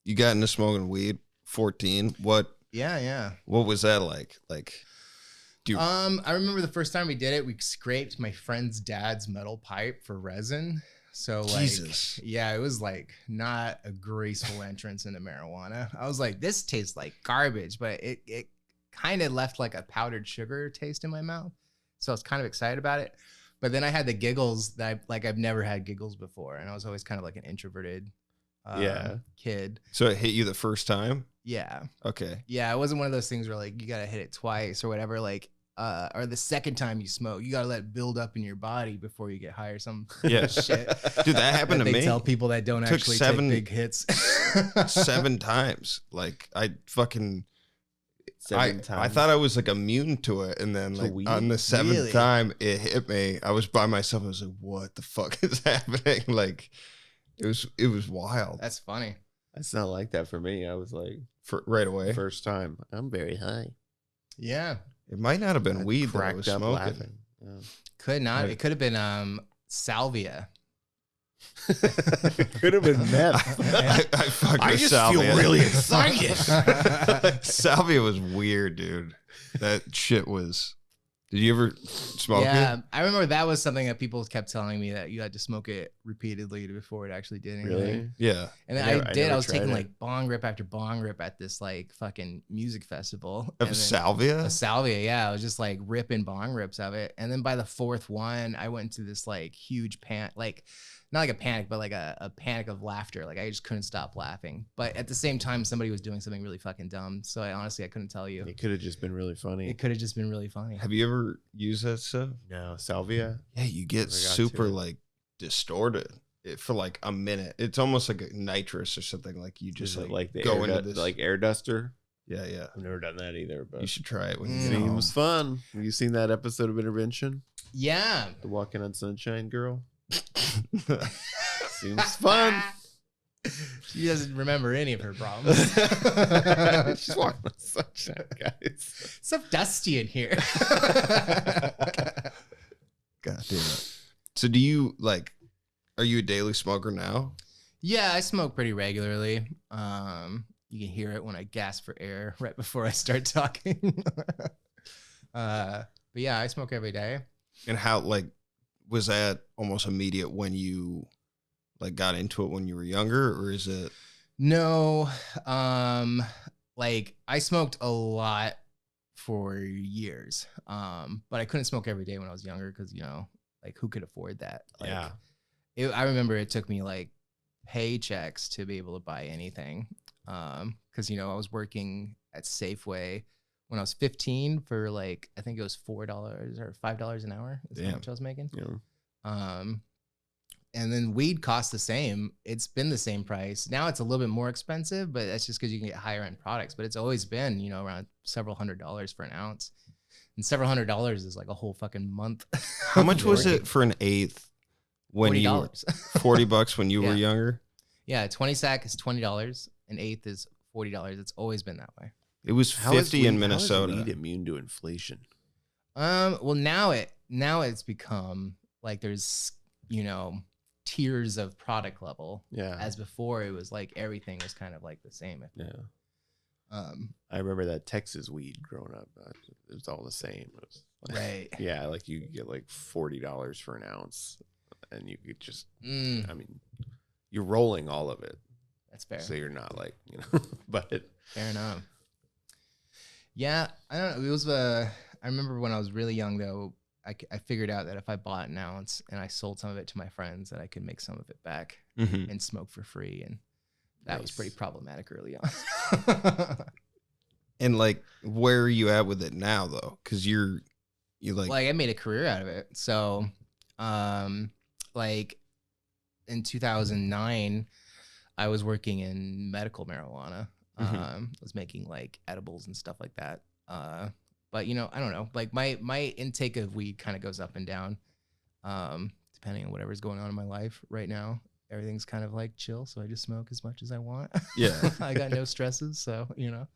you got into smoking weed 14. What was that like? Like, I remember the first time we did it, we scraped my friend's dad's metal pipe for resin. So like, Jesus. Yeah, it was like not a graceful entrance into marijuana. I was like, this tastes like garbage, but it kind of left like a powdered sugar taste in my mouth. So I was kind of excited about it. But then I had the giggles that I've never had giggles before. And I was always kind of like an introverted kid. So it hit you the first time? Yeah. Okay. Yeah, it wasn't one of those things where like you got to hit it twice or whatever. Like, or the second time you smoke, you gotta let it build up in your body before you get high or some shit. Dude, that happened to me. They tell people that don't actually take big hits. 7 times. Like I fucking 7 times. I thought I was like immune to it, and then like on the 7th time it hit me. I was by myself. I was like, "What the fuck is happening?" Like it was wild. That's funny. It's not like that for me. I was like, right away. First time, I'm very high. Yeah. It might not have been weed that I was smoking. Yeah. Could not. It could have been salvia. It could have been meth. I fucked with just salvia. feel really excited. Salvia was weird, dude. That shit was. Did you ever smoke it? Yeah, I remember that was something that people kept telling me that you had to smoke it repeatedly before it actually did anything. Really? Yeah. And then I was taking like bong rip after bong rip at this like fucking music festival. Of salvia? A salvia, yeah. I was just like ripping bong rips of it. And then by the 4th one, I went into this like huge panic, like not like a panic, but like a panic of laughter. Like I just couldn't stop laughing. But at the same time, somebody was doing something really fucking dumb. So I couldn't tell you. It could have just been really funny. It could have just been really funny. Have you ever used that stuff? No, salvia. Yeah, you get super like distorted for like a minute. It's almost like a nitrous or something. Like you just like the go into this like air duster. Yeah. I've never done that either, but you should try it when you it get home. seems fun. Have you seen that episode of Intervention? Yeah. The Walking on Sunshine girl. Seems fun. She doesn't remember any of her problems. She's walking on sunshine, guys. It's so dusty in here. God damn it. So do you like, are you a daily smoker now? Yeah, I smoke pretty regularly. You can hear it when I gasp for air right before I start talking. But yeah, I smoke every day. And how, like, was that almost immediate when you like got into it when you were younger, or is it? No, like I smoked a lot for years, but I couldn't smoke every day when I was younger because, you know, like who could afford that? Like, yeah. I remember it took me like paychecks to be able to buy anything. Because, you know, I was working at Safeway when I was 15 for like, I think it was $4 or $5 an hour. Is how much I was making. Yeah. And then weed costs the same. It's been the same price. Now it's a little bit more expensive, but that's just because you can get higher end products. But it's always been, you know, around several $100s for an ounce. And several $100s is like a whole fucking month. How much was it for an eighth when $40. you were $40 when you were younger? Yeah, 20 sack is $20. An eighth is $40. It's always been that way. It was 50 in Minnesota. How is weed immune to inflation? Well, now it's become like there's, you know, tiers of product level. Yeah. As before, it was like everything was kind of like the same. Yeah. I remember that Texas weed growing up. It was all the same. It was like, right. Yeah, like you could get like $40 for an ounce, and you could just. I mean, you're rolling all of it. That's fair. So you're not like, you know, but fair enough. Yeah, I don't know. It was I remember when I was really young though. I figured out that if I bought an ounce and I sold some of it to my friends, that I could make some of it back and smoke for free, and that was pretty problematic early on. And like, where are you at with it now, though? Because you like I made a career out of it. So, like in 2009, I was working in medical marijuana. I was making like edibles and stuff like that. But you know, I don't know. Like my intake of weed kind of goes up and down, depending on whatever's going on in my life right now. Everything's kind of like chill, so I just smoke as much as I want. Yeah. I got no stresses, so you know.